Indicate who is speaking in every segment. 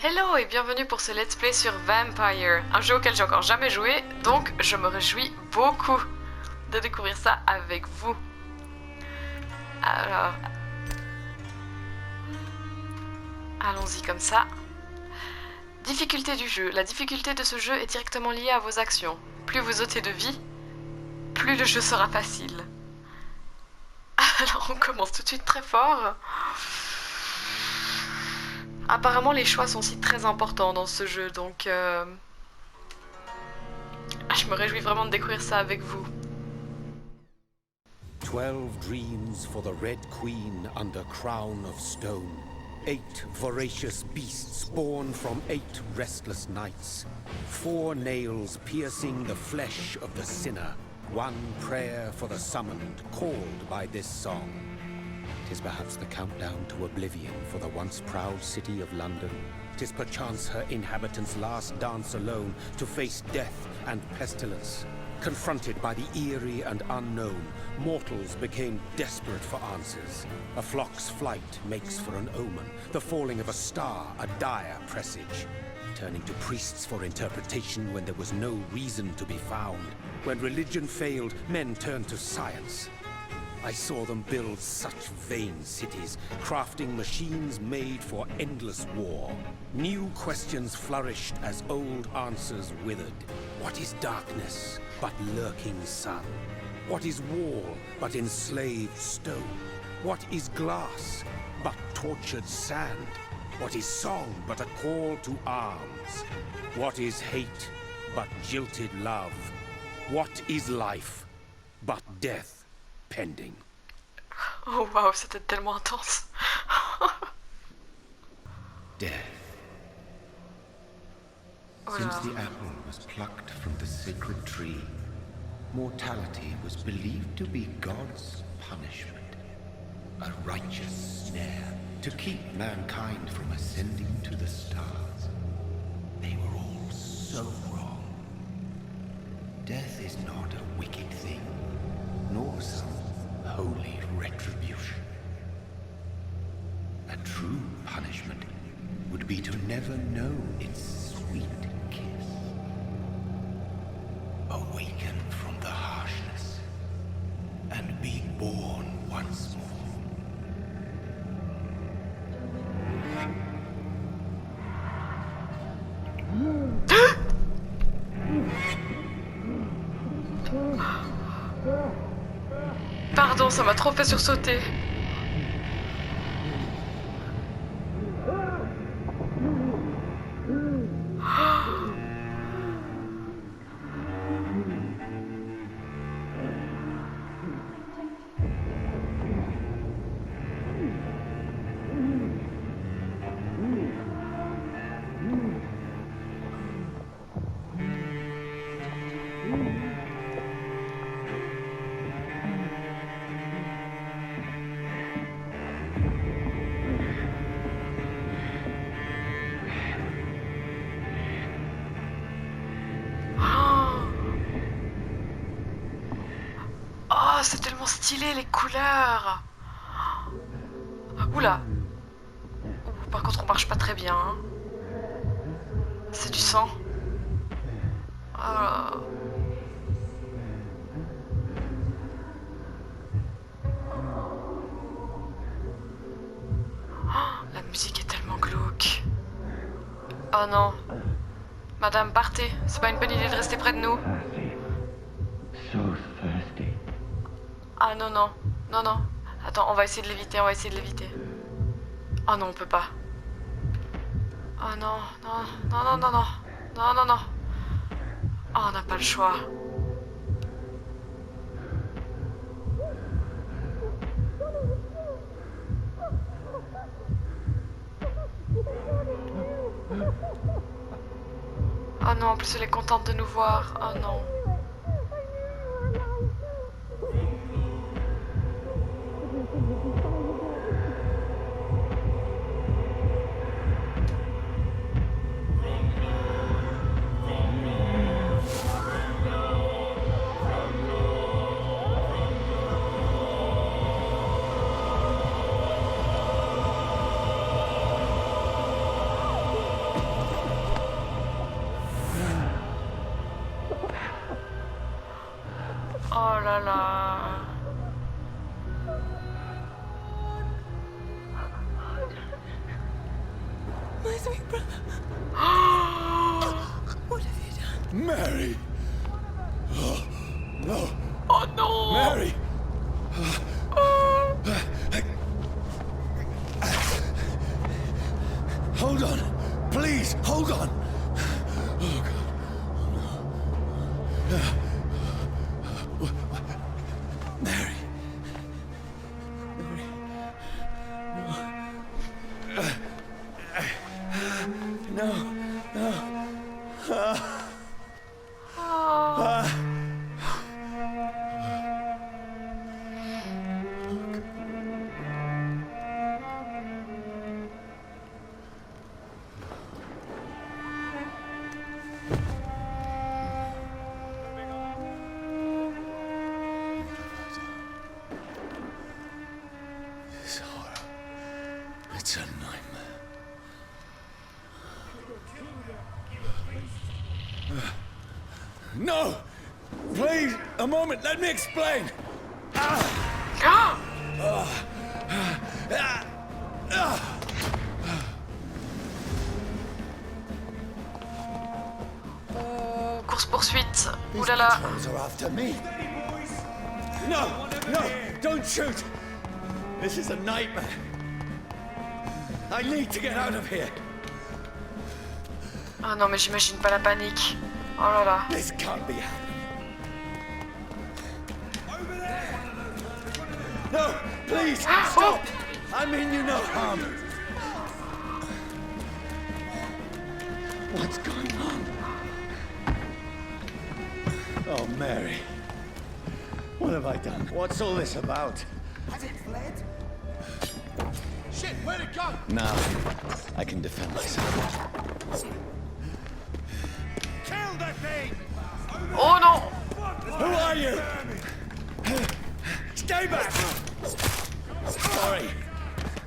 Speaker 1: Hello et bienvenue pour ce let's play sur Vampyr, un jeu auquel j'ai encore jamais joué, donc je me réjouis beaucoup de découvrir ça avec vous. Alors, allons-y comme ça. Difficulté du jeu. La difficulté de ce jeu est directement liée à vos actions. Plus vous ôtez de vie, plus le jeu sera facile. Alors on commence tout de suite très fort. Apparemment les choix sont aussi très importants dans ce jeu, donc je me réjouis vraiment de découvrir ça avec vous.
Speaker 2: 12 dreams for the Red Queen under crown of stone. 8 voracious beasts born from 8 restless nights. 4 nails piercing the flesh of the sinner. 1 prayer for the summoned, called by this song. 'Tis perhaps the countdown to oblivion for the once proud city of London. 'Tis perchance her inhabitants' last dance alone to face death and pestilence. Confronted by the eerie and unknown, mortals became desperate for answers. A flock's flight makes for an omen, the falling of a star a dire presage. Turning to priests for interpretation when there was no reason to be found. When religion failed, men turned to science. I saw them build such vain cities, crafting machines made for endless war. New questions flourished as old answers withered. What is darkness but lurking sun? What is wall but enslaved stone? What is glass but tortured sand? What is song but a call to arms? What is hate but jilted love? What is life but death? Pending.
Speaker 1: Oh waouh, c'était tellement intense.
Speaker 3: Death. Since the apple was plucked from the sacred tree, mortality was believed to be God's punishment. A righteous snare to keep mankind from ascending to the stars. They were all so wrong. Death is not a wicked thing, nor some holy retribution. A true punishment would be to never know its sweet kiss. Awaken from the harshness and be born once more.
Speaker 1: Pardon, ça m'a trop fait sursauter. Oh, c'est tellement stylé les couleurs. Oula. Ouh, par contre on marche pas très bien. Hein. C'est du sang. Oh. Oh, la musique est tellement glauque. Oh non. Madame, partez. C'est pas une bonne idée de rester près de nous.
Speaker 4: So thirsty.
Speaker 1: Ah non, non, non, non. Attends, on va essayer de l'éviter, on va essayer de l'éviter. Oh non, on peut pas. Oh non, non, non, non, non, non, non, non, non. Oh, on n'a pas le choix. Oh non, en plus elle est contente de nous voir. Oh non.
Speaker 5: My sweet brother. What have you done?
Speaker 2: Mary! Oh, no!
Speaker 1: Oh non!
Speaker 2: Mary! Hold on! Please, hold on! Oh, God. Oh, no. Mary. Mary. No. No. No. This horror. It's a nightmare. No! Please, a moment, let me explain!
Speaker 1: Course-poursuite. Ouh là là.
Speaker 2: These patrols are after me. No! No! Don't shoot! This is a nightmare. I need to get out of here.
Speaker 1: Ah non, mais j'imagine pas la panique. Oh là là.
Speaker 2: This can't be happening. No! Please! Stop! I mean you no harm. What's going on? Oh, Mary. What have I done? What's all this about?
Speaker 3: Has it fled? Shit, where'd it go?
Speaker 2: Now, I can defend myself.
Speaker 3: Kill that thing!
Speaker 1: Oh non!
Speaker 2: Who are you? Stay back! Sorry,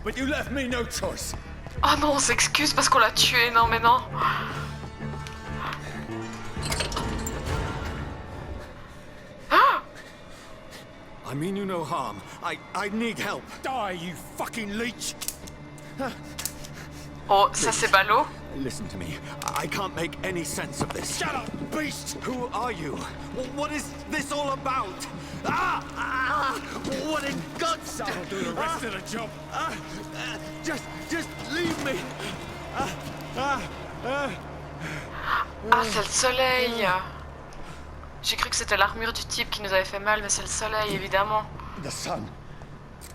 Speaker 2: but you left me no choice.
Speaker 1: Oh non, on s'excuse parce qu'on l'a tué. Non mais non.
Speaker 2: I mean you no harm. I need help. Die, you fucking leech!
Speaker 1: Oh, ça c'est ballot.
Speaker 2: Listen to me. I can't make any sense of this. Shut up, beast! Who are you? What is this all about? What in God's name? I'll do the rest of the job. Just leave me.
Speaker 1: Ah, c'est le soleil. J'ai cru que c'était l'armure du type qui nous avait fait mal, mais c'est le soleil, évidemment.
Speaker 2: The sun.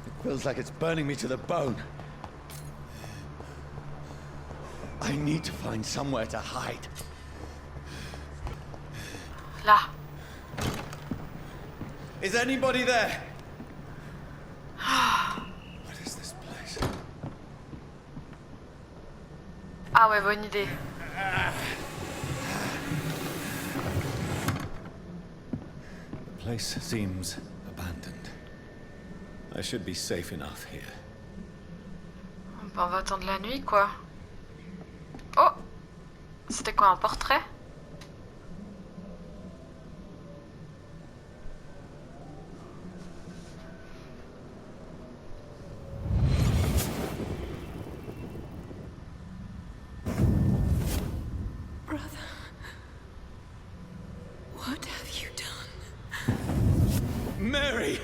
Speaker 2: It feels like it's burning me to the bone. I need to find somewhere to hide.
Speaker 1: Là.
Speaker 2: Is anybody there? What is this place?
Speaker 1: Ah ouais, bonne idée.
Speaker 2: The place seems abandoned. I should be safe enough here.
Speaker 1: Bon, on va attendre la nuit, quoi. Oh! C'était quoi, un portrait?
Speaker 5: Brother. What have you done?
Speaker 2: Mary!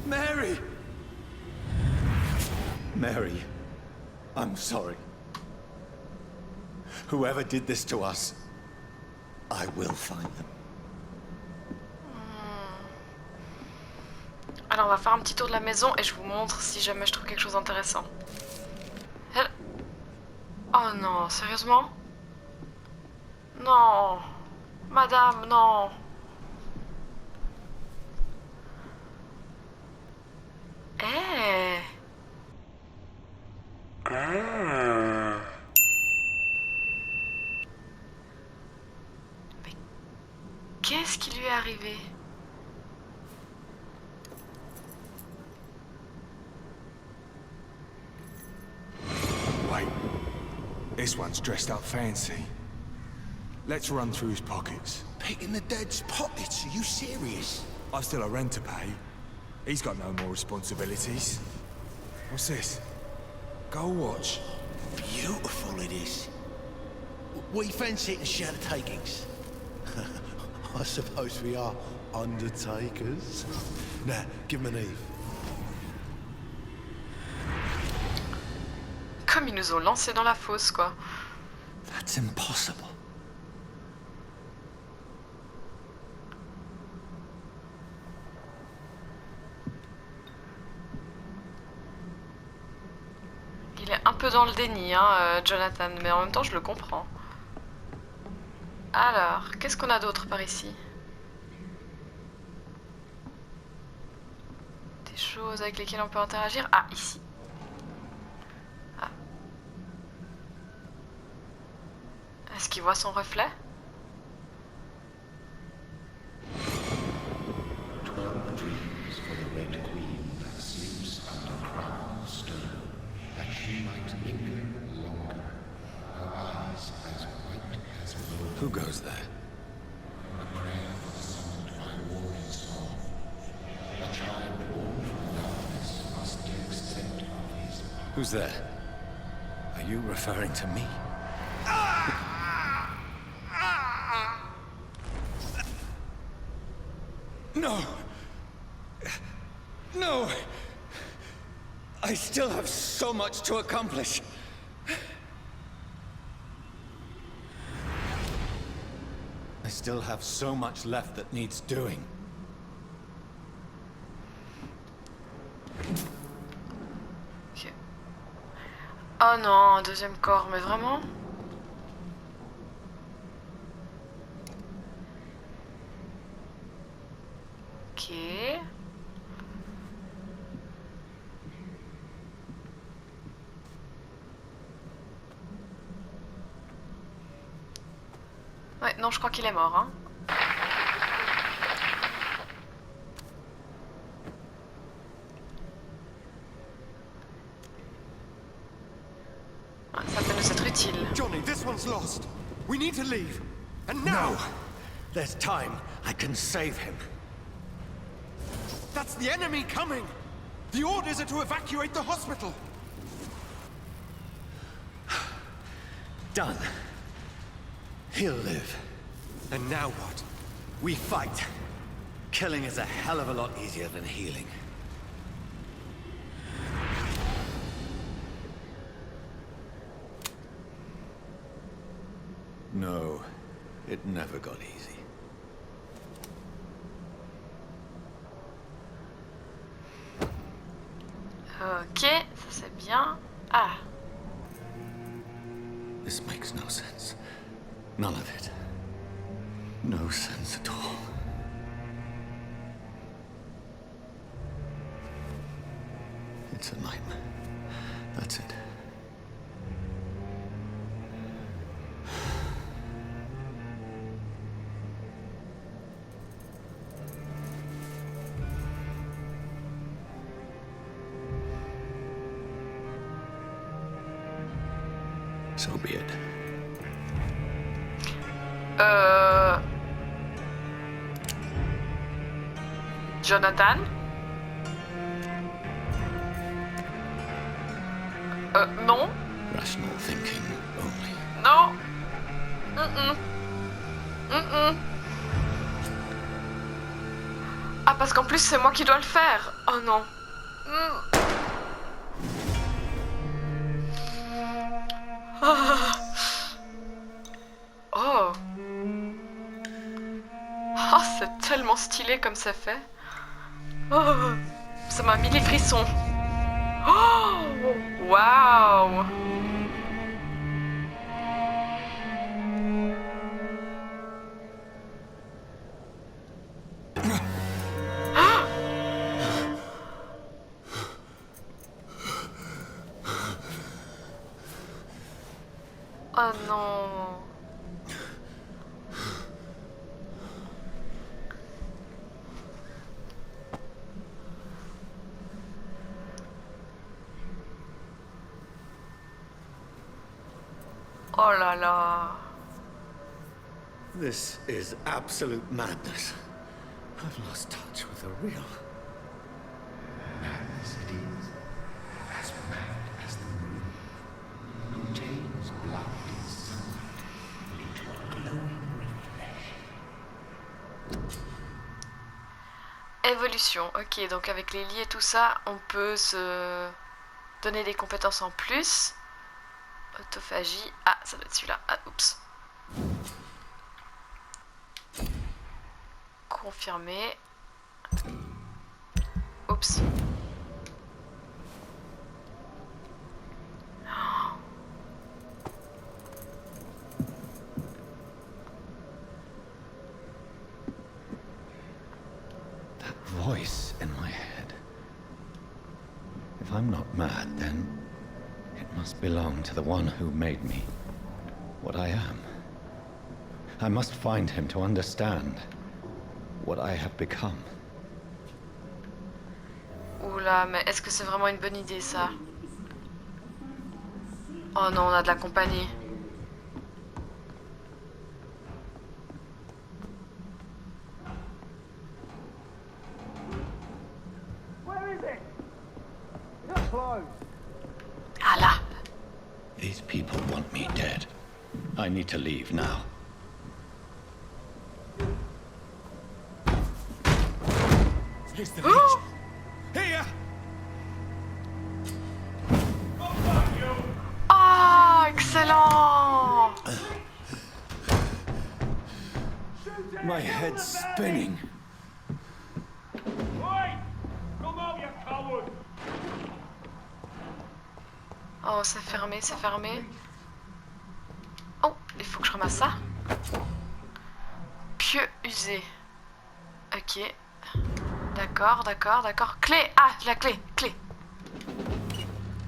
Speaker 2: Mary! Mary, I'm sorry. Whoever did this to us, I will find them.
Speaker 1: Alors on va faire un petit tour de la maison et je vous montre si jamais je trouve quelque chose d'intéressant. Oh non, sérieusement? Non. Madame, non. Eh. Mais qu'est-ce qui lui est arrivé?
Speaker 6: Wait, this one's dressed up fancy. Let's run through his pockets.
Speaker 3: Picking the dead's pockets? Are you serious?
Speaker 6: I've still a rent to pay. He's got no more responsibilities. What's this? Go watch.
Speaker 7: Beautiful it is. We fancy it and share the takings. I suppose we are undertakers. Now, give him an Eve.
Speaker 1: Comme ils nous ont lancés dans la fosse, quoi.
Speaker 7: That's impossible.
Speaker 1: Il est un peu dans le déni, hein, Jonathan, mais en même temps, je le comprends. Alors, qu'est-ce qu'on a d'autre par ici? Des choses avec lesquelles on peut interagir? Ah, ici. Ah. Est-ce qu'il voit son reflet?
Speaker 3: 12 dreams for the Red Queen that sleeps under crown of stone, that she might linger longer, her eyes as white as wool.
Speaker 7: Who goes there?
Speaker 3: A prayer for the summoned by warring song. A child born from darkness must accept of his power.
Speaker 7: Who's there? Are you referring to me? No! No! I still have so much to accomplish. I still have so much left that needs doing.
Speaker 1: Ok. Oh non, un deuxième corps, mais vraiment? Ok. Ouais, non, je crois qu'il est mort, hein. Ouais, ça peut nous être utile.
Speaker 7: Johnny, this one's lost. We need to leave. And now! No. There's time. I can save him. That's the enemy coming! The orders are to evacuate the hospital! Done. He'll live. And now what? We fight. Killing is a hell of a lot easier than healing. No, it never got easy.
Speaker 1: Ok, ça c'est bien. Ah.
Speaker 7: This makes no sense. None of it. No sense at all. It's a nightmare. That's it. So be it.
Speaker 1: Jonathan? Non.
Speaker 7: Rational thinking only.
Speaker 1: Non. Ah, parce qu'en plus, c'est moi qui dois le faire. Oh non. Oh. Oh, c'est tellement stylé comme ça fait. Oh, ça m'a mis les frissons. Oh, waouh. Oh non. Oh là là.
Speaker 7: This is absolute madness. I've lost touch with the real.
Speaker 3: Madness it is, as mad as the moon.
Speaker 1: évolution. Ok, donc avec les lits et tout ça, on peut se donner des compétences en plus. Autophagie. Ah, ça doit être celui-là. Ah, oups. Confirmer. Oups.
Speaker 3: Voice in my head. If I'm not mad, then it must belong to the one who made me what I am. I must find him to understand what I have become.
Speaker 1: Oula, mais est-ce que c'est vraiment une bonne idée ça? Oh non, on a de la compagnie. Ah là.
Speaker 3: These people want me dead. I need to leave now.
Speaker 6: Here's the leech. Here!
Speaker 1: Ah, excellent.
Speaker 3: My head's spinning.
Speaker 1: Oh, c'est fermé, c'est fermé. Oh, il faut que je ramasse ça. Pieu usé. Ok. D'accord, d'accord, d'accord. Clé. Ah, la clé, clé.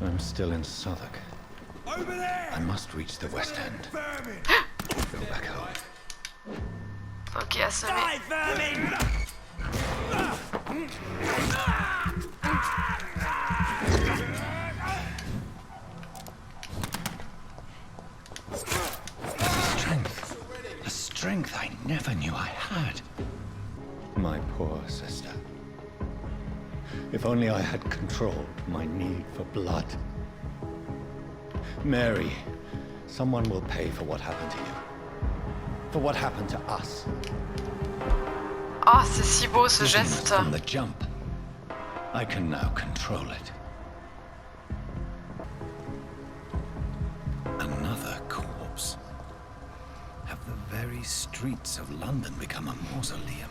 Speaker 3: I'm still in Southwark. I must reach the West End. Go back home.
Speaker 1: Ok, assommé.
Speaker 3: A strength I never knew I had. My poor sister. If only I had controlled my need for blood. Mary, someone will pay for what happened to you. For what happened to us.
Speaker 1: Ah, c'est si beau ce
Speaker 3: Vision
Speaker 1: geste.
Speaker 3: From the jump. I can now control it. Another corpse. Have the very streets of London become a mausoleum?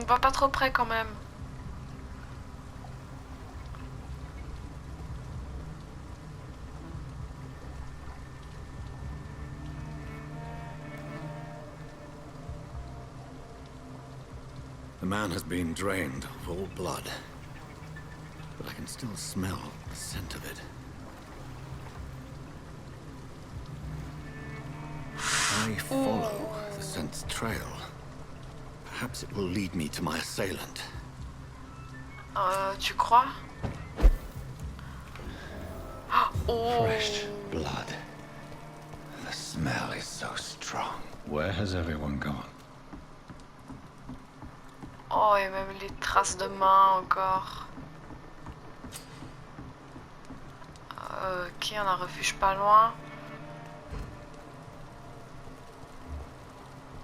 Speaker 1: Va pas trop près quand même.
Speaker 3: The man has been drained of all blood, but I can still smell the scent of it. I follow the scent's trail. Perhaps it will lead me to my assailant.
Speaker 1: Tu crois? Oh.
Speaker 3: Fresh blood. The smell is so strong. Where has everyone gone?
Speaker 1: Oh, et même les traces de main encore. Ok, on a un refuge pas loin.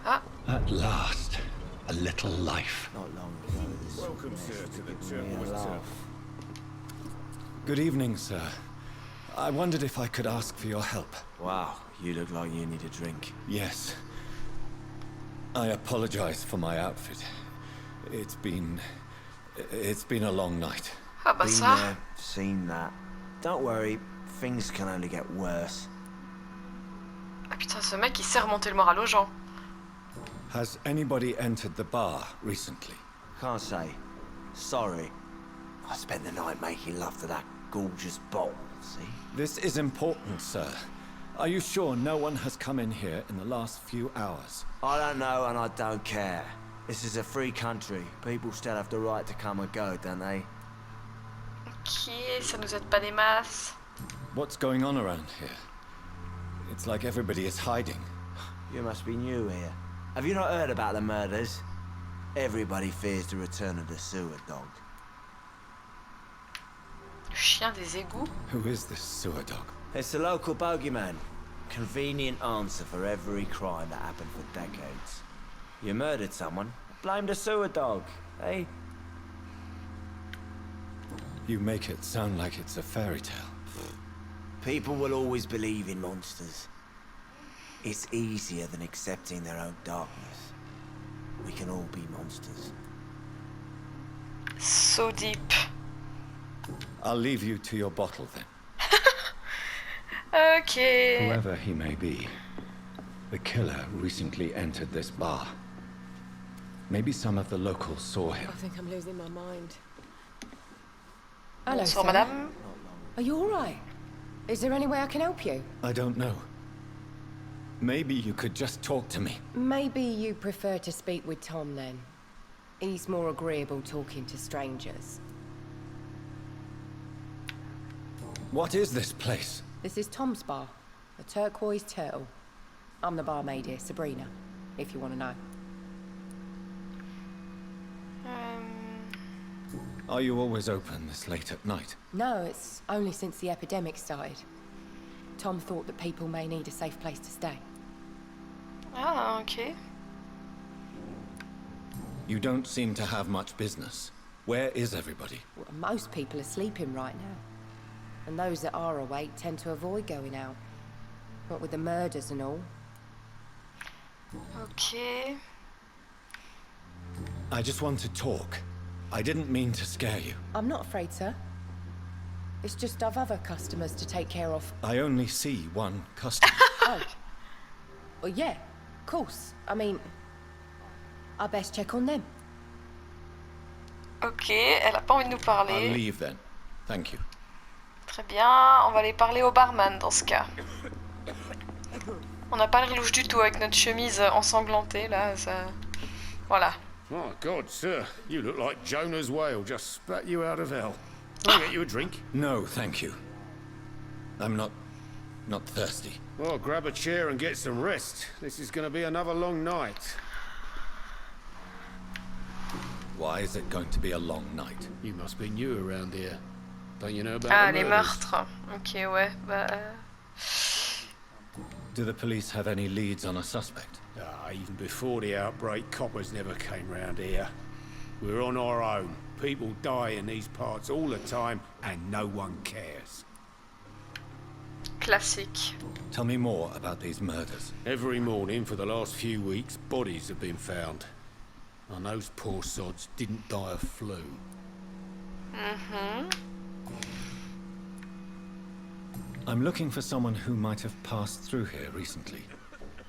Speaker 1: Ah.
Speaker 3: At last, a little life.
Speaker 7: Not long ago, this
Speaker 6: Welcome, sir, to the
Speaker 7: gave me a laugh.
Speaker 3: Good evening, sir. I wondered if I could ask for your help.
Speaker 8: Wow, you look like you need a drink.
Speaker 3: Yes. I apologize for my outfit. It's been a long night.
Speaker 1: Ah bah
Speaker 8: Been
Speaker 1: ça.
Speaker 8: there, seen that. Don't worry, things can only get worse.
Speaker 1: Ah putain, ce mec il sait remonter le moral aux gens.
Speaker 3: Has anybody entered the bar recently?
Speaker 8: Can't say. Sorry. I spent the night making love to that gorgeous bottle, see?
Speaker 3: This is important, sir. Are you sure no one has come in here in the last few hours?
Speaker 8: I don't know and I don't care. This is a free country. People still have the right to come and go, don't they?
Speaker 1: Ok, ça nous aide pas des masses.
Speaker 3: What's going on around here? It's like everybody is hiding.
Speaker 8: You must be new here. Have you not heard about the murders? Everybody fears the return of the sewer dog.
Speaker 1: Le chien des égouts.
Speaker 3: Who is this sewer dog?
Speaker 8: It's the local bogeyman. Convenient answer for every crime that happened for decades. You murdered someone. Blamed a sewer dog, eh?
Speaker 9: You make it sound like it's a fairy tale.
Speaker 8: People will always believe in monsters. It's easier than accepting their own darkness. We can all be monsters.
Speaker 1: So deep.
Speaker 9: I'll leave you to your bottle then.
Speaker 1: Ok.
Speaker 9: Whoever he may be, the killer recently entered this bar. Maybe some of the locals saw him.
Speaker 5: I think I'm losing my mind. Hello,
Speaker 1: Bonsoir,
Speaker 5: sir.
Speaker 1: madame.
Speaker 5: Are you all right? Is there any way I can help you?
Speaker 9: I don't know. Maybe you could just talk to me.
Speaker 5: Maybe you prefer to speak with Tom then. He's more agreeable talking to strangers.
Speaker 9: What is this place?
Speaker 5: This is Tom's bar, the Turquoise Turtle. I'm the barmaid here, Sabrina, if you want to know.
Speaker 9: Are you always open this late at night?
Speaker 5: No, it's only since the epidemic started. Tom thought that people may need a safe place to stay.
Speaker 1: Ah, ok.
Speaker 9: You don't seem to have much business. Where is everybody?
Speaker 5: Well, most people are sleeping right now. And those that are awake tend to avoid going out. What with the murders and all.
Speaker 1: Ok.
Speaker 9: I just want to talk. I didn't mean to scare you.
Speaker 5: I'm not afraid, sir. It's just I've other customers to take care of.
Speaker 9: I only see one customer.
Speaker 5: Oh. Well, yeah, of course. I mean, I best check on them.
Speaker 1: Ok, elle a pas envie de nous
Speaker 9: I'll
Speaker 1: parler.
Speaker 9: leave then. Thank you.
Speaker 1: Très bien, on va aller parler au barman dans ce cas. On n'a pas le louche du tout avec notre chemise ensanglantée là, ça... Voilà.
Speaker 10: My God, sir, you look like Jonah's whale just spat you out of hell. Can I get you a drink?
Speaker 9: No, thank you. I'm not thirsty.
Speaker 10: Well, grab a chair and get some rest. This is going to be another long night.
Speaker 9: Why is it going to be a long night?
Speaker 10: You must be new around here. Don't you know about
Speaker 1: Ah,
Speaker 10: the
Speaker 1: les
Speaker 10: murders?
Speaker 1: meurtres. Ok, ouais, bah...
Speaker 9: Do the police have any leads on a suspect?
Speaker 10: Ah, even before the outbreak, coppers never came round here. We're on our own. People die in these parts all the time, and no one cares.
Speaker 1: Classique.
Speaker 9: Tell me more about these murders.
Speaker 10: Every morning for the last few weeks, bodies have been found. And those poor sods didn't die of flu.
Speaker 1: Mhm.
Speaker 9: I'm looking for someone who might have passed through here recently.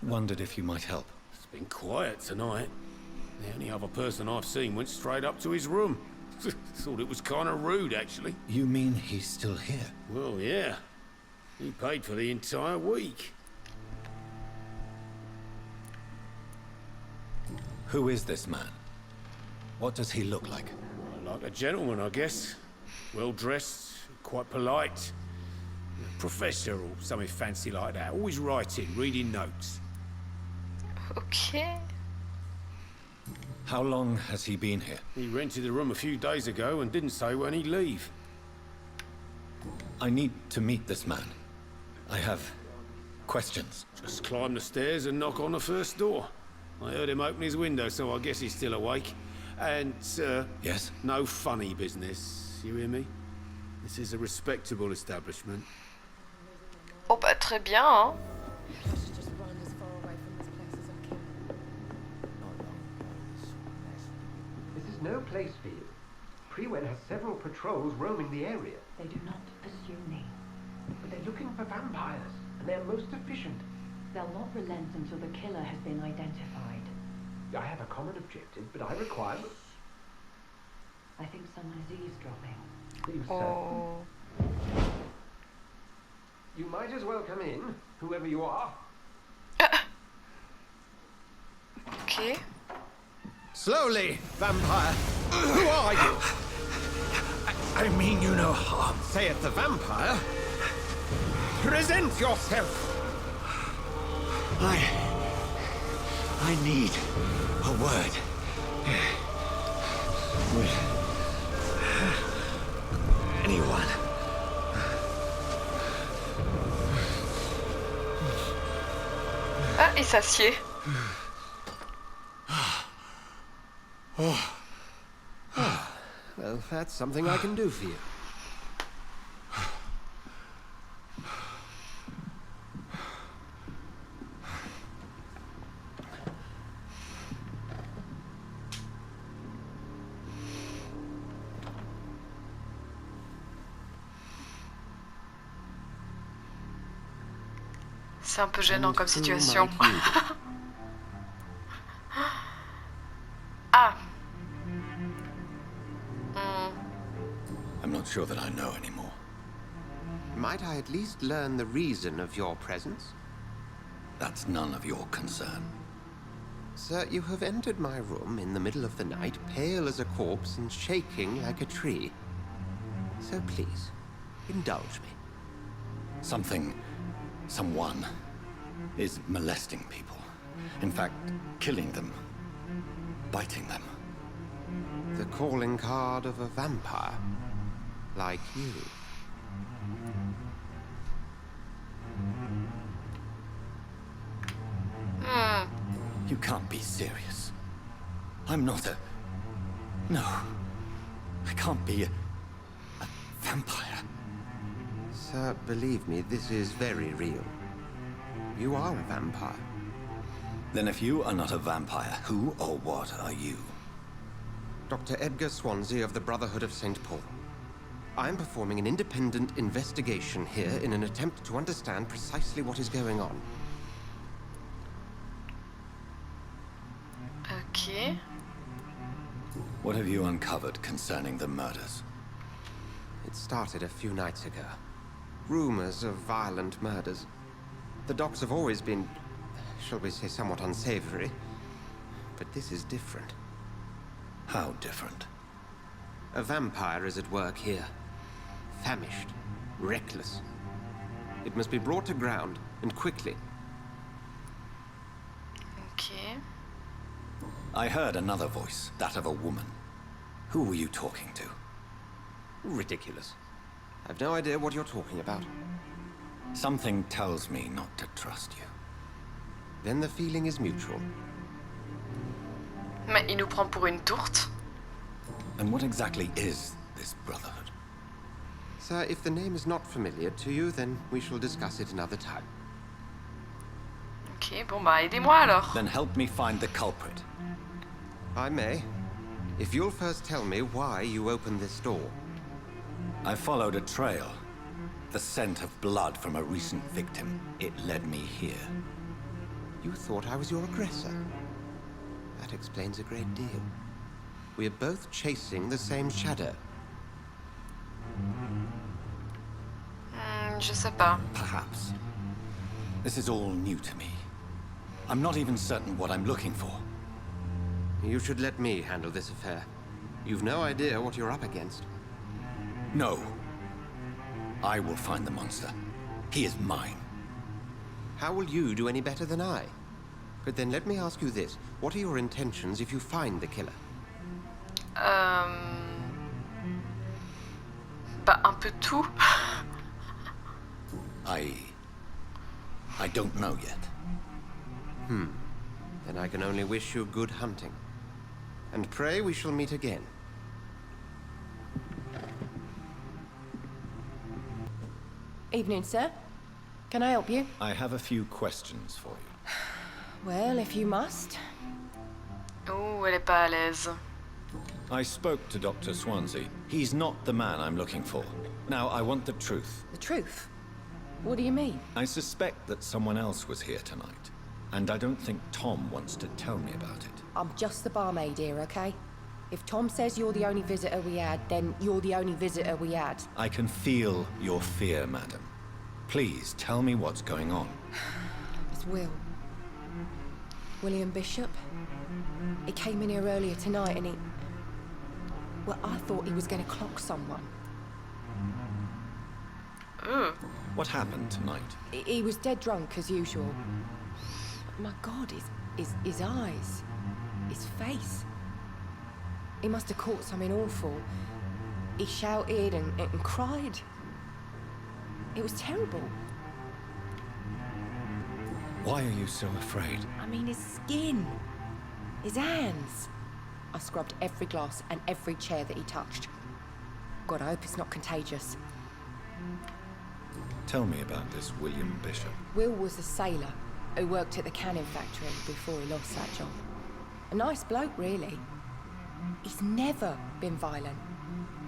Speaker 9: Wondered if you might help.
Speaker 10: It's been quiet tonight. The only other person I've seen went straight up to his room. Thought it was kind of rude, actually.
Speaker 9: You mean he's still here?
Speaker 10: Well, yeah. He paid for the entire week.
Speaker 9: Who is this man? What does he look like?
Speaker 10: Like a gentleman, I guess. Well-dressed, quite polite. Professor or something fancy like that. Always writing, reading notes.
Speaker 1: Ok.
Speaker 9: How long has he been here?
Speaker 10: He rented the room a few days ago and didn't say when he'd leave.
Speaker 9: I need to meet this man. I have questions.
Speaker 10: Just climb the stairs and knock on the first door. I heard him open his window, so I guess he's still awake. And, sir...
Speaker 9: Yes?
Speaker 10: No funny business, you hear me? This is a respectable establishment.
Speaker 1: Oh bah très bien, hein.
Speaker 5: I should just run as far away from this place as I can.
Speaker 11: This is no place for you. Prewen has several patrols roaming the area.
Speaker 12: They do not pursue me.
Speaker 11: But they're looking for vampires, and they're most efficient.
Speaker 12: They'll not relent until the killer has been identified.
Speaker 11: I have a common objective, but I require...
Speaker 12: I think someone is eavesdropping.
Speaker 11: Leave,
Speaker 1: Oh.
Speaker 11: sir. You might as well come in, whoever you are.
Speaker 1: Ok.
Speaker 7: Slowly, vampire. Who are you? I mean you no harm, saith the vampire. Present yourself.
Speaker 3: I need a word. Would anyone?
Speaker 1: Ah, il s'assied.
Speaker 11: Well, that's something I can do for you.
Speaker 1: C'est un peu gênant comme situation. Ah.
Speaker 9: I'm not sure that I know anymore.
Speaker 7: Might I at least learn the reason of your presence?
Speaker 9: That's none of your concern.
Speaker 7: Sir, you have entered my room in the middle of the night, pale as a corpse and shaking like a tree. So please, indulge me.
Speaker 9: Someone is molesting people. In fact, killing them. Biting them.
Speaker 7: The calling card of a vampire. Like you.
Speaker 9: You can't be serious. I'm not a... No. I can't be a vampire.
Speaker 7: Sir, believe me, this is very real. You are a vampire.
Speaker 9: Then if you are not a vampire, who or what are you?
Speaker 7: Dr. Edgar Swansea of the Brotherhood of St. Paul. I'm performing an independent investigation here in an attempt to understand precisely what is going on.
Speaker 1: Ok.
Speaker 9: What have you uncovered concerning the murders?
Speaker 7: It started a few nights ago. Rumors of violent murders. The docs have always been, shall we say, somewhat unsavory. But this is different.
Speaker 9: How different?
Speaker 7: A vampire is at work here. Famished. Reckless. It must be brought to ground, and quickly.
Speaker 1: Ok.
Speaker 9: I heard another voice, that of a woman. Who were you talking to?
Speaker 7: Ridiculous. I've no idea what you're talking about.
Speaker 9: Something tells me not to trust you.
Speaker 7: Then the feeling is mutual.
Speaker 1: Mais il nous prend pour une tourte.
Speaker 9: And what exactly is this brotherhood?
Speaker 7: Sir, if the name is not familiar to you, then we shall discuss it another time.
Speaker 1: Ok, bon bah aidez-moi alors.
Speaker 9: Then help me find the culprit.
Speaker 7: I may. If you'll first tell me why you opened this door.
Speaker 9: I followed a trail. The scent of blood from a recent victim. It led me here.
Speaker 7: You thought I was your aggressor. That explains a great deal. We are both chasing the same shadow.
Speaker 1: Je sais pas.
Speaker 9: Perhaps. This is all new to me. I'm not even certain what I'm looking for.
Speaker 7: You should let me handle this affair. You've no idea what you're up against.
Speaker 9: No. I will find the monster. He is mine.
Speaker 7: How will you do any better than I? But then let me ask you this. What are your intentions if you find the killer?
Speaker 1: Bah un peu tout.
Speaker 9: I don't know yet.
Speaker 7: Then I can only wish you good hunting. And pray we shall meet again.
Speaker 5: Evening, sir. Can I help you?
Speaker 9: I have a few questions for you.
Speaker 5: Well, if you must.
Speaker 1: Oh, elle est pas à l'aise.
Speaker 9: I spoke to Dr. Swansea. He's not the man I'm looking for. Now, I want the truth.
Speaker 5: The truth? What do you mean?
Speaker 9: I suspect that someone else was here tonight. And I don't think Tom wants to tell me about it.
Speaker 5: I'm just the barmaid here, okay? If Tom says you're the only visitor we had, then you're the only visitor we had.
Speaker 9: I can feel your fear, madam. Please, tell me what's going on.
Speaker 5: It's Will. William Bishop. He came in here earlier tonight and he... Well, I thought he was going to clock someone.
Speaker 9: What happened tonight?
Speaker 5: He was dead drunk, as usual. My God, his eyes. His face. He must have caught something awful. He shouted and cried. It was terrible.
Speaker 9: Why are you so afraid?
Speaker 5: I mean, his skin. His hands. I scrubbed every glass and every chair that he touched. God, I hope it's not contagious.
Speaker 9: Tell me about this William Bishop.
Speaker 5: Will was a sailor who worked at the canning factory before he lost that job. A nice bloke, really. He's never been violent.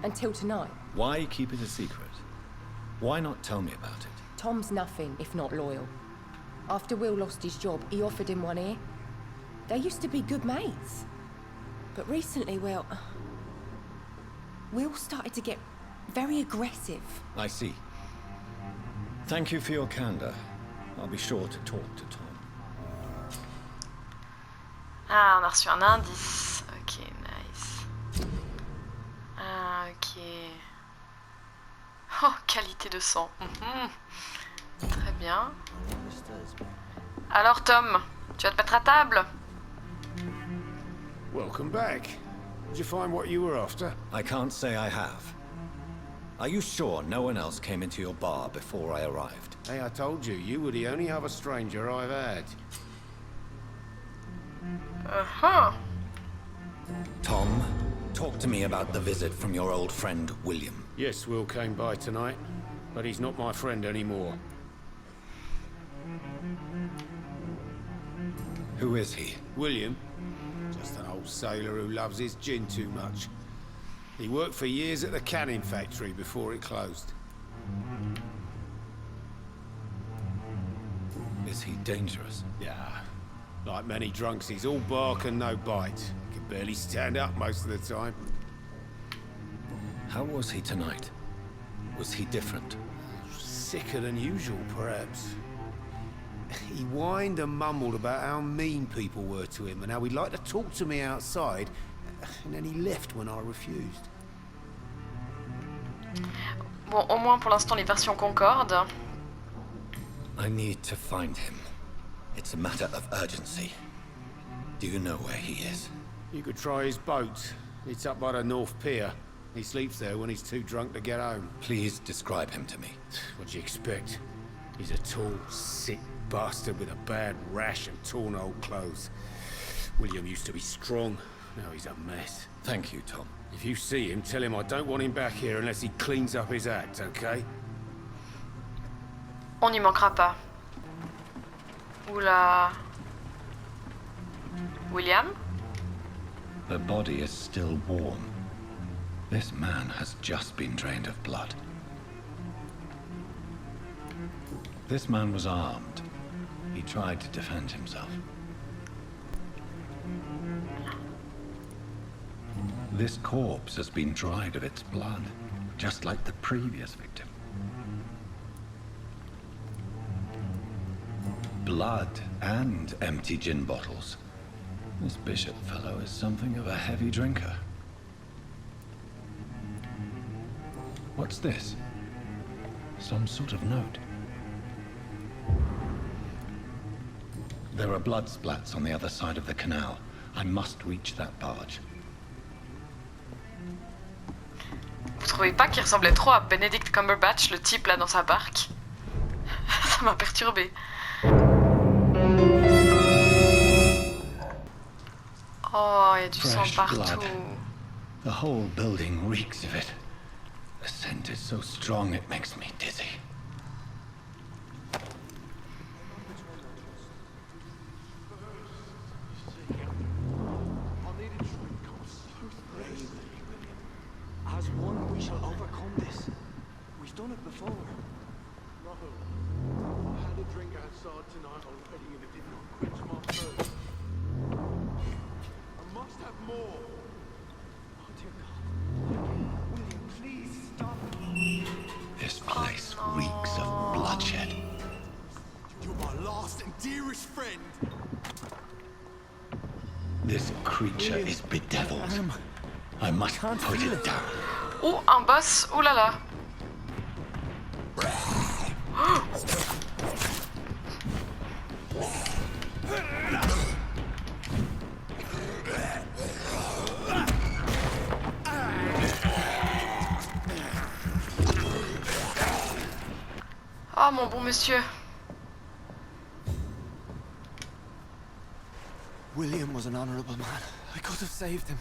Speaker 5: Until tonight.
Speaker 9: Why keep it a secret? Why not tell me about it?
Speaker 5: Tom's nothing if not loyal. After Will lost his job, he offered him one ear. They used to be good mates. But recently, well, Will started to get very aggressive.
Speaker 9: I see. Thank you for your candor. I'll be sure to talk to Tom.
Speaker 1: Ah, on a reçu un indice. Ok, nice. Ah, ok. Oh, qualité de sang. Très bien. Alors, Tom, tu vas te mettre à table?
Speaker 10: Welcome back. Did you find what you were after?
Speaker 9: I can't say I have. Are you sure no one else came into your bar before I arrived?
Speaker 10: Hey, I told you, you were the only other stranger I've had.
Speaker 1: Uh-huh.
Speaker 9: Tom, talk to me about the visit from your old friend, William.
Speaker 10: Yes, Will came by tonight, but he's not my friend anymore.
Speaker 9: Who is he?
Speaker 10: William? Just an old sailor who loves his gin too much. He worked for years at the canning factory before it closed.
Speaker 9: Is he dangerous?
Speaker 10: Yeah. Like many drunks, he's all bark and no bite. He can barely stand up most of the time.
Speaker 9: How was he tonight? Was he different?
Speaker 10: Sicker than usual, perhaps. He whined and mumbled about how mean people were to him and how he'd like to talk to me outside, and then he left when I refused.
Speaker 1: Bon, au moins pour l'instant les versions concordent.
Speaker 9: I need to find him. It's a matter of urgency. Do you know where he is?
Speaker 10: You could try his boat. It's up by the North Pier. He sleeps there when he's too drunk to get home.
Speaker 9: Please describe him to me.
Speaker 10: What'd you expect? He's a tall, sick bastard with a bad rash and torn old clothes. William used to be strong. Now he's a mess.
Speaker 9: Thank you, Tom.
Speaker 10: If you see him, tell him I don't want him back here unless he cleans up his act, okay?
Speaker 1: On n'y manquera pas. Oula. William?
Speaker 9: The body is still warm. This man has just been drained of blood. This man was armed. He tried to defend himself. This corpse has been dried of its blood, just like the previous victim. Blood and empty gin bottles. This Bishop fellow is something of a heavy drinker. What's this? Some sort of note. There are blood splats on the other side of the canal. I must reach that barge.
Speaker 1: Vous trouvez pas qu'il ressemblait trop à Benedict Cumberbatch, le type là dans sa barque? Ça m'a perturbé. Oh, il y a du sang partout.
Speaker 9: The whole building reeks of it. The scent is so strong it makes me dizzy.
Speaker 11: As one, we shall overcome this. We've done it before.
Speaker 6: No. I had a drink outside tonight already and it did not quench my thirst. I must have more.
Speaker 11: Oh dear God. William, please stop.
Speaker 9: This place reeks of bloodshed.
Speaker 6: You're my last and dearest friend.
Speaker 9: This creature is bedeviled. I must put it down.
Speaker 1: Oh, un boss. Oh là là. Oh mon bon monsieur.
Speaker 8: William was an honorable man. I could have saved him.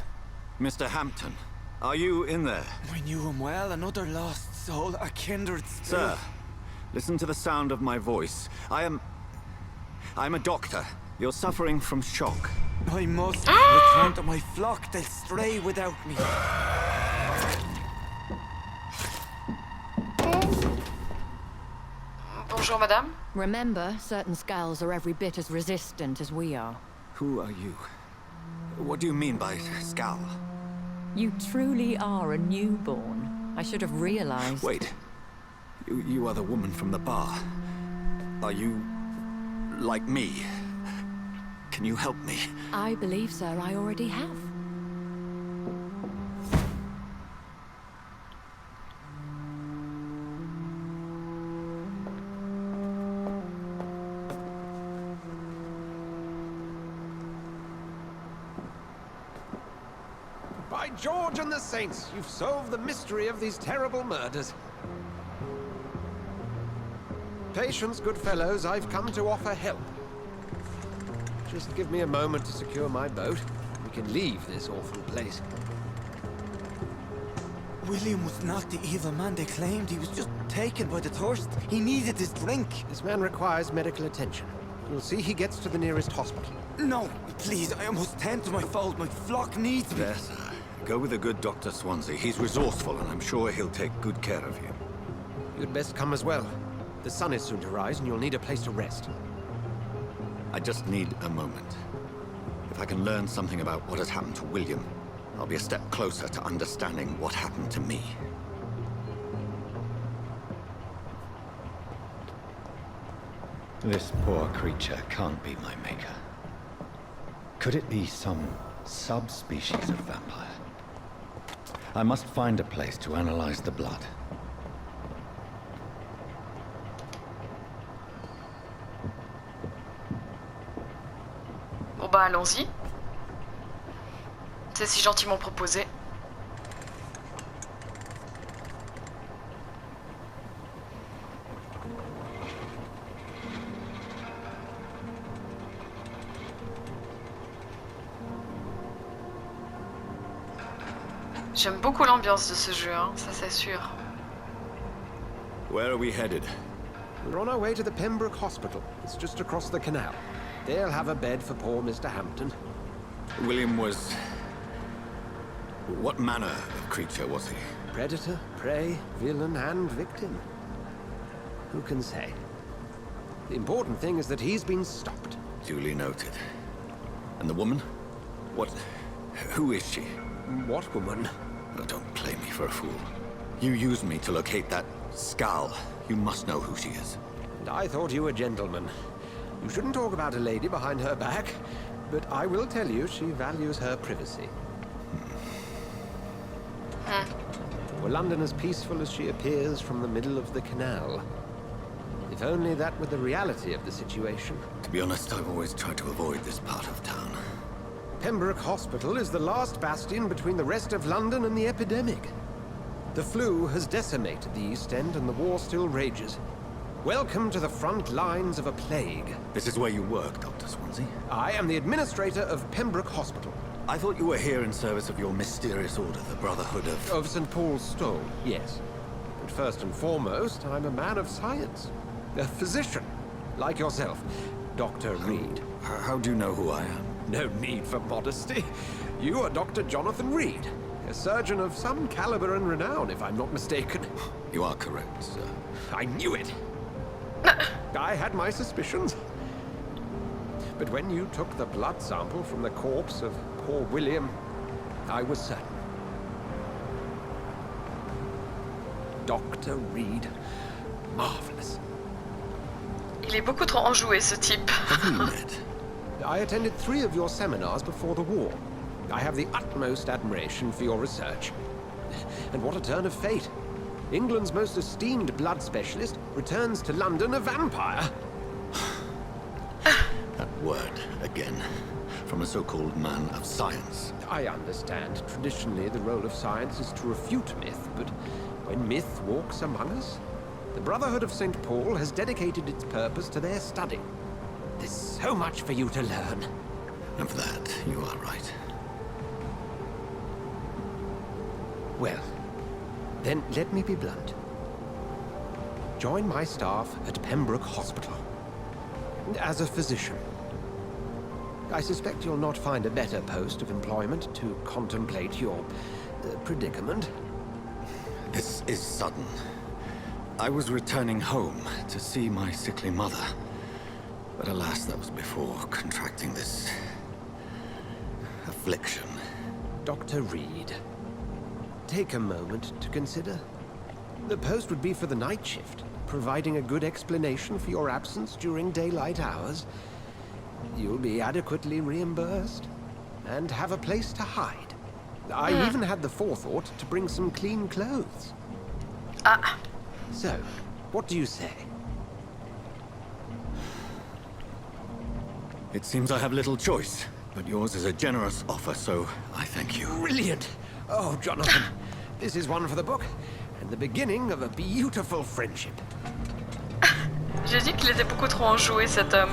Speaker 9: Mr. Hampton, are you in there?
Speaker 8: We knew him well, another lost soul, a kindred spirit.
Speaker 9: Sir, listen to the sound of my voice. I'm a doctor. You're suffering from shock.
Speaker 8: I must return to my flock. They'll stray without me.
Speaker 1: Bonjour, madame.
Speaker 12: Remember, certain skulls are every bit as resistant as we are.
Speaker 9: Who are you? What do you mean by scowl?
Speaker 12: You truly are a newborn. I should have realized.
Speaker 9: Wait. You are the woman from the bar. Are you... like me? Can you help me?
Speaker 12: I believe, sir, I already have.
Speaker 7: By George and the Saints, you've solved the mystery of these terrible murders. Patience, good fellows, I've come to offer help. Just give me a moment to secure my boat. We can leave this awful place.
Speaker 8: William was not the evil man they claimed. He was just taken by the thirst. He needed his drink.
Speaker 7: This man requires medical attention. You'll see he gets to the nearest hospital.
Speaker 8: No, please, I must tend to my fold. My flock needs me.
Speaker 9: There, sir. Go with the good Dr. Swansea. He's resourceful, and I'm sure he'll take good care of you.
Speaker 7: You'd best come as well. The sun is soon to rise, and you'll need a place to rest.
Speaker 9: I just need a moment. If I can learn something about what has happened to William, I'll be a step closer to understanding what happened to me. This poor creature can't be my maker. Could it be some subspecies of vampire? I must find a place to analyze the blood.
Speaker 1: Bon bah allons-y. C'est si gentiment proposé. J'aime beaucoup l'ambiance de ce jeu, hein, ça c'est sûr.
Speaker 9: Where are we headed?
Speaker 7: We're on our way to the Pembroke Hospital. It's just across the canal. They'll have a bed for poor Mr. Hampton.
Speaker 9: William was... what manner of creature was he?
Speaker 7: Predator, prey, villain, and victim. Who can say? The important thing is that he's been stopped.
Speaker 9: Duly noted. And the woman? What... who is she?
Speaker 7: What woman?
Speaker 9: Oh, don't play me for a fool. You used me to locate that skull. You must know who she is.
Speaker 7: And I thought you a gentleman. You shouldn't talk about a lady behind her back, but I will tell you she values her privacy. Were London as peaceful as she appears from the middle of the canal? If only that were the reality of the situation.
Speaker 9: To be honest, I've always tried to avoid this part of town.
Speaker 7: Pembroke Hospital is the last bastion between the rest of London and the epidemic. The flu has decimated the East End and the war still rages. Welcome to the front lines of a plague.
Speaker 9: This is where you work, Dr. Swansea?
Speaker 7: I am the administrator of Pembroke Hospital.
Speaker 9: I thought you were here in service of your mysterious order, the Brotherhood of...
Speaker 7: Of St. Paul's Stole, yes. But first and foremost, I'm a man of science. A physician, like yourself, Dr. Reid.
Speaker 9: How do you know who I am?
Speaker 7: No need for modesty. You are Dr. Jonathan Reid, a surgeon of some caliber and renown, if I'm not mistaken.
Speaker 9: You are correct, sir.
Speaker 7: I knew it! I had my suspicions. But when you took the blood sample from the corpse of poor William, I was certain. Dr. Reid. Marvelous.
Speaker 1: Il est beaucoup trop enjoué, ce type.
Speaker 9: Have we met?
Speaker 7: I attended 3 of your seminars before the war. I have the utmost admiration for your research. And what a turn of fate. England's most esteemed blood specialist returns to London a vampire.
Speaker 9: That word, again. From a so-called man of science.
Speaker 7: I understand. Traditionally, the role of science is to refute myth, but when myth walks among us, the Brotherhood of St. Paul has dedicated its purpose to their study. There's so much for you to learn.
Speaker 9: Of that, you are right.
Speaker 7: Well, then let me be blunt. Join my staff at Pembroke Hospital. As a physician. I suspect you'll not find a better post of employment to contemplate your predicament.
Speaker 9: This is sudden. I was returning home to see my sickly mother. But alas, that was before contracting this affliction.
Speaker 7: Dr. Reid, take a moment to consider. The post would be for the night shift, providing a good explanation for your absence during daylight hours. You'll be adequately reimbursed, and have a place to hide. I even had the forethought to bring some clean clothes. So, what do you say?
Speaker 9: It seems I have little choice, but yours is a generous offer, so I thank you.
Speaker 7: Brilliant! Oh, Jonathan, this is one for the book, and the beginning of a beautiful friendship.
Speaker 1: J'ai dit qu'il était beaucoup trop enjoué, cet homme.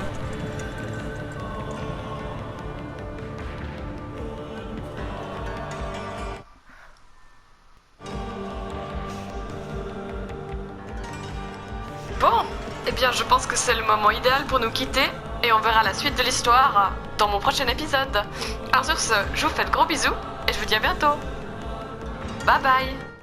Speaker 1: Bon, eh bien je pense que c'est le moment idéal pour nous quitter et on verra la suite de l'histoire dans mon prochain épisode. Alors sur ce, je vous fais de gros bisous et je vous dis à bientôt. Bye bye.